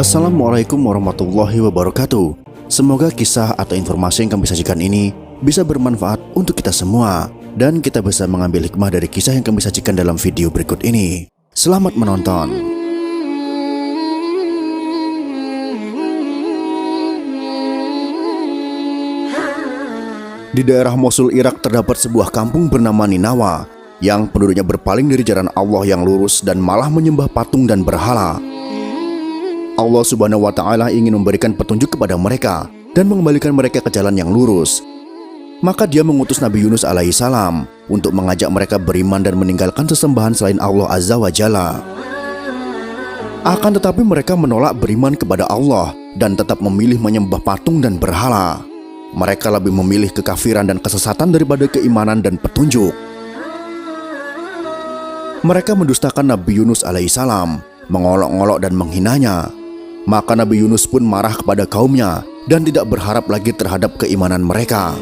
Assalamualaikum warahmatullahi wabarakatuh. Semoga kisah atau informasi yang kami sajikan ini bisa bermanfaat untuk kita semua dan kita bisa mengambil hikmah dari kisah yang kami sajikan dalam video berikut ini. Selamat menonton. Di daerah Mosul, Irak terdapat sebuah kampung bernama Ninawa yang penduduknya berpaling dari jalan Allah yang lurus dan malah menyembah patung dan berhala. Allah Subhanahu wa Ta'ala ingin memberikan petunjuk kepada mereka dan mengembalikan mereka ke jalan yang lurus. Maka Dia mengutus Nabi Yunus alaihissalam untuk mengajak mereka beriman dan meninggalkan sesembahan selain Allah Azza wa Jalla. Akan tetapi mereka menolak beriman kepada Allah dan tetap memilih menyembah patung dan berhala. Mereka lebih memilih kekafiran dan kesesatan daripada keimanan dan petunjuk. Mereka mendustakan Nabi Yunus alaihissalam, mengolok-olok dan menghinanya. Maka Nabi Yunus pun marah kepada kaumnya dan tidak berharap lagi terhadap keimanan mereka.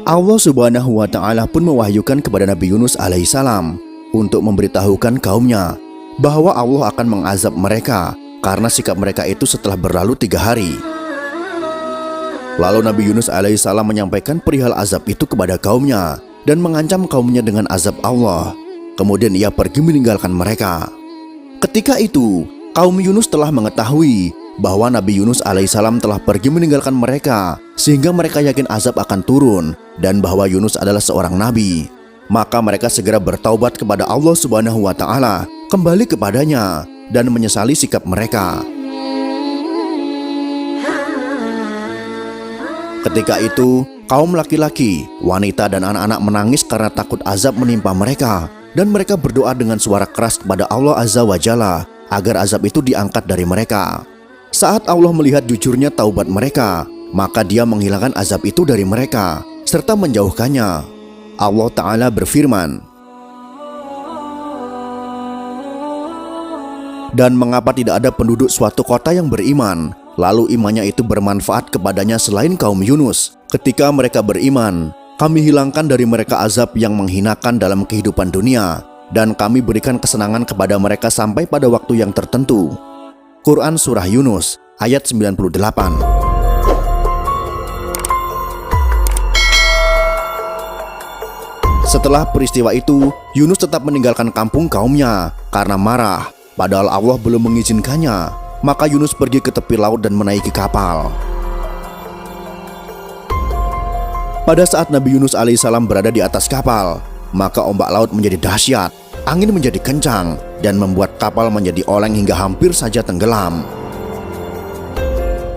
Allah Subhanahu wa Ta'ala pun mewahyukan kepada Nabi Yunus alaihissalam untuk memberitahukan kaumnya bahwa Allah akan mengazab mereka karena sikap mereka itu setelah berlalu 3 hari. Lalu Nabi Yunus alaihissalam menyampaikan perihal azab itu kepada kaumnya dan mengancam kaumnya dengan azab Allah. Kemudian ia pergi meninggalkan mereka. Ketika itu, kaum Yunus telah mengetahui bahwa Nabi Yunus alaihissalam telah pergi meninggalkan mereka, sehingga mereka yakin azab akan turun dan bahwa Yunus adalah seorang nabi. Maka mereka segera bertaubat kepada Allah Subhanahu wa Ta'ala, kembali kepadanya dan menyesali sikap mereka. Ketika itu, kaum laki-laki, wanita dan anak-anak menangis karena takut azab menimpa mereka. Dan mereka berdoa dengan suara keras kepada Allah Azza wa Jalla agar azab itu diangkat dari mereka. Saat Allah melihat jujurnya taubat mereka, maka Dia menghilangkan azab itu dari mereka serta menjauhkannya. Allah Ta'ala berfirman, "Dan mengapa tidak ada penduduk suatu kota yang beriman, lalu imannya itu bermanfaat kepadanya selain kaum Yunus? Ketika mereka beriman, kami hilangkan dari mereka azab yang menghinakan dalam kehidupan dunia, dan kami berikan kesenangan kepada mereka sampai pada waktu yang tertentu." Quran Surah Yunus ayat 98. Setelah peristiwa itu, Yunus tetap meninggalkan kampung kaumnya karena marah, padahal Allah belum mengizinkannya. Maka Yunus pergi ke tepi laut dan menaiki kapal. Pada saat Nabi Yunus alaihissalam berada di atas kapal, maka ombak laut menjadi dahsyat, angin menjadi kencang, dan membuat kapal menjadi oleng hingga hampir saja tenggelam.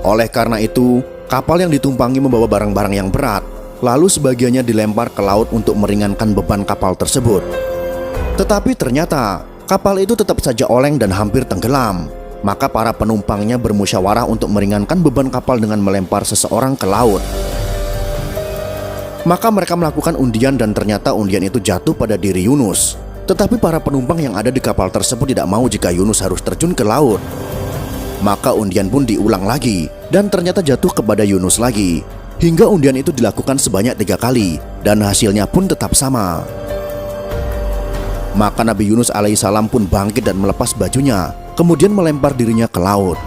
Oleh karena itu, kapal yang ditumpangi membawa barang-barang yang berat, lalu sebagiannya dilempar ke laut untuk meringankan beban kapal tersebut. Tetapi ternyata, kapal itu tetap saja oleng dan hampir tenggelam. Maka para penumpangnya bermusyawarah untuk meringankan beban kapal dengan melempar seseorang ke laut. Maka mereka melakukan undian dan ternyata undian itu jatuh pada diri Yunus. Tetapi para penumpang yang ada di kapal tersebut tidak mau jika Yunus harus terjun ke laut. Maka undian pun diulang lagi dan ternyata jatuh kepada Yunus lagi. Hingga undian itu dilakukan sebanyak 3 kali dan hasilnya pun tetap sama. Maka Nabi Yunus alaihissalam pun bangkit dan melepas bajunya, kemudian melempar dirinya ke laut.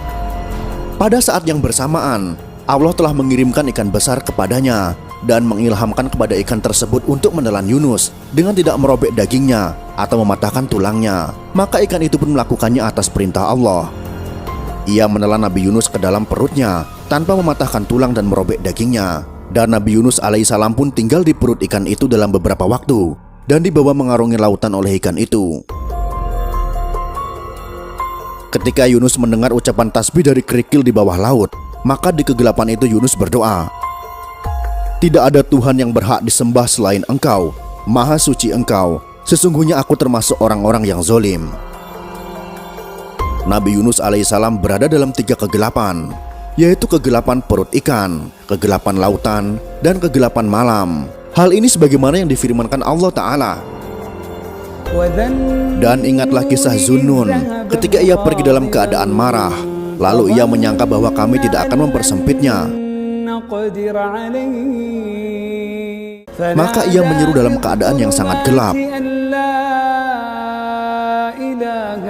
Pada saat yang bersamaan, Allah telah mengirimkan ikan besar kepadanya dan mengilhamkan kepada ikan tersebut untuk menelan Yunus dengan tidak merobek dagingnya atau mematahkan tulangnya. Maka ikan itu pun melakukannya atas perintah Allah. Ia menelan Nabi Yunus ke dalam perutnya tanpa mematahkan tulang dan merobek dagingnya. Dan Nabi Yunus alaihissalam pun tinggal di perut ikan itu dalam beberapa waktu dan dibawa mengarungi lautan oleh ikan itu. Ketika Yunus mendengar ucapan tasbih dari kerikil di bawah laut, maka di kegelapan itu Yunus berdoa, "Tidak ada Tuhan yang berhak disembah selain Engkau, Maha Suci Engkau. Sesungguhnya aku termasuk orang-orang yang zolim." Nabi Yunus alaihissalam berada dalam 3 kegelapan, yaitu kegelapan perut ikan, kegelapan lautan, dan kegelapan malam. Hal ini sebagaimana yang difirmankan Allah Ta'ala. Dan ingatlah kisah Zunnun ketika ia pergi dalam keadaan marah, lalu ia menyangka bahwa kami tidak akan mempersempitnya. Maka ia menyeru dalam keadaan yang sangat gelap,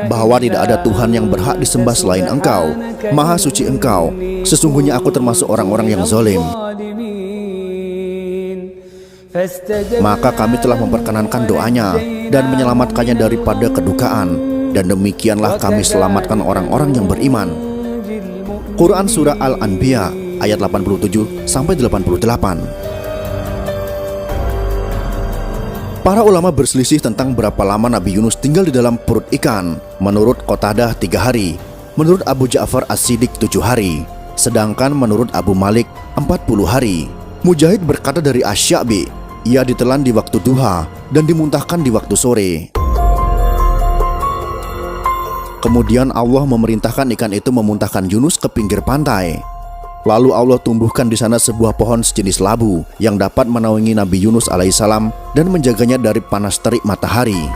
bahwa tidak ada Tuhan yang berhak disembah selain Engkau. Maha suci Engkau. Sesungguhnya aku termasuk orang-orang yang zalim. Maka kami telah memperkenankan doanya dan menyelamatkannya daripada kedukaan, dan demikianlah kami selamatkan orang-orang yang beriman. Quran Surah Al-Anbiya ayat 87-88. Para ulama berselisih tentang berapa lama Nabi Yunus tinggal di dalam perut ikan. Menurut Qatadah 3 hari, menurut Abu Ja'far As-Siddiq 7 hari, sedangkan menurut Abu Malik 40 hari. Mujahid berkata dari Asy-Sya'bi, ia ditelan di waktu duha dan dimuntahkan di waktu sore. Kemudian Allah memerintahkan ikan itu memuntahkan Yunus ke pinggir pantai. Lalu Allah tumbuhkan di sana sebuah pohon sejenis labu yang dapat menaungi Nabi Yunus alaihissalam dan menjaganya dari panas terik matahari.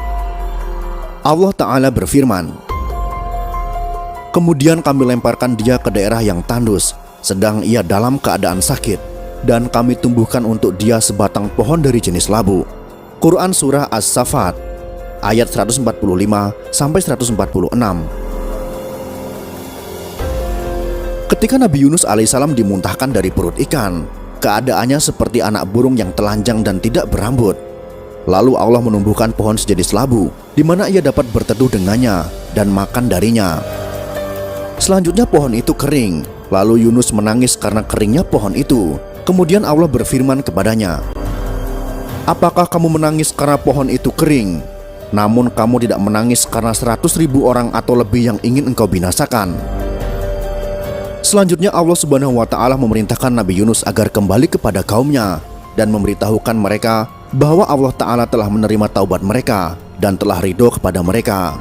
Allah Ta'ala berfirman, kemudian kami lemparkan dia ke daerah yang tandus, sedang ia dalam keadaan sakit, dan kami tumbuhkan untuk dia sebatang pohon dari jenis labu. Quran Surah As-Saffat ayat 145-146. Ketika Nabi Yunus alaihissalam dimuntahkan dari perut ikan, keadaannya seperti anak burung yang telanjang dan tidak berambut. Lalu Allah menumbuhkan pohon sejenis labu, di mana ia dapat berteduh dengannya dan makan darinya. Selanjutnya pohon itu kering, lalu Yunus menangis karena keringnya pohon itu. Kemudian Allah berfirman kepadanya, apakah kamu menangis karena pohon itu kering? Namun kamu tidak menangis karena 100.000 orang atau lebih yang ingin engkau binasakan. Selanjutnya Allah Subhanahu wa Ta'ala memerintahkan Nabi Yunus agar kembali kepada kaumnya dan memberitahukan mereka bahwa Allah Ta'ala telah menerima taubat mereka dan telah ridho kepada mereka.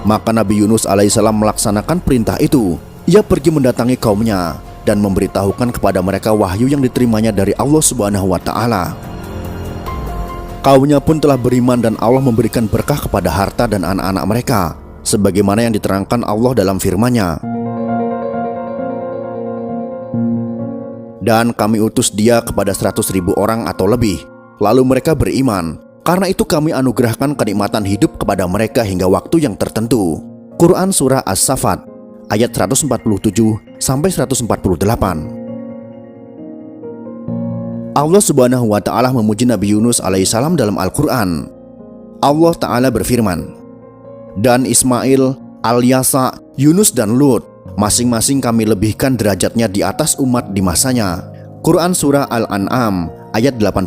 Maka Nabi Yunus alaihissalam melaksanakan perintah itu. Ia pergi mendatangi kaumnya dan memberitahukan kepada mereka wahyu yang diterimanya dari Allah Subhanahu wa Ta'ala. Kaumnya pun telah beriman dan Allah memberikan berkah kepada harta dan anak-anak mereka, sebagaimana yang diterangkan Allah dalam firman-Nya. Dan kami utus dia kepada 100.000 orang atau lebih, lalu mereka beriman. Karena itu kami anugerahkan kenikmatan hidup kepada mereka hingga waktu yang tertentu. Quran Surah As-Saffat ayat 147-148. Allah Subhanahu wa Ta'ala memuji Nabi Yunus alaihissalam dalam Al-Quran. Allah Ta'ala berfirman, dan Ismail, Al-Yasa, Yunus dan Lut, masing-masing kami lebihkan derajatnya di atas umat di masanya. Quran Surah Al-An'am ayat 86.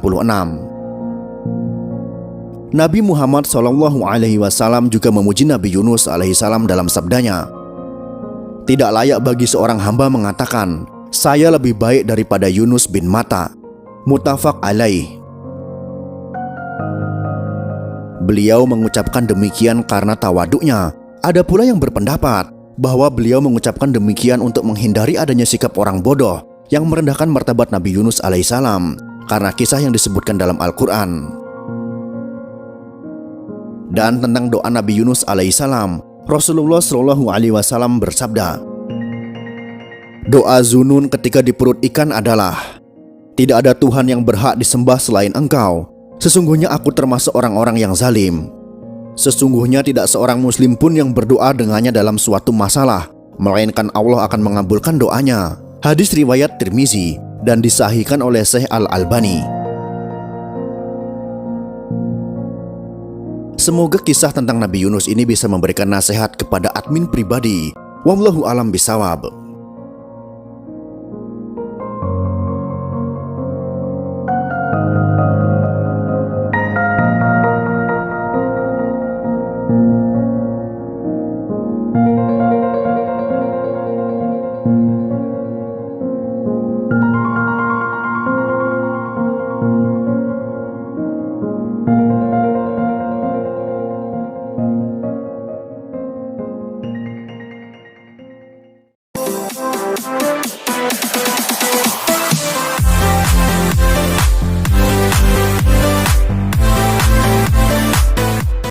Nabi Muhammad SAW juga memuji Nabi Yunus alaihissalam dalam sabdanya, tidak layak bagi seorang hamba mengatakan, saya lebih baik daripada Yunus bin Matta. Muttafaq alaih. Beliau mengucapkan demikian karena tawaduknya. Ada pula yang berpendapat bahwa beliau mengucapkan demikian untuk menghindari adanya sikap orang bodoh yang merendahkan martabat Nabi Yunus alaihissalam karena kisah yang disebutkan dalam Al-Quran. Dan tentang doa Nabi Yunus alaihissalam, Rasulullah SAW bersabda, doa Zunun ketika di perut ikan adalah, tidak ada Tuhan yang berhak disembah selain Engkau. Sesungguhnya aku termasuk orang-orang yang zalim. Sesungguhnya tidak seorang muslim pun yang berdoa dengannya dalam suatu masalah, melainkan Allah akan mengabulkan doanya. Hadis riwayat Tirmizi dan disahihkan oleh Syekh Al-Albani. Semoga kisah tentang Nabi Yunus ini bisa memberikan nasihat kepada admin pribadi. Wallahu a'lam bishawab.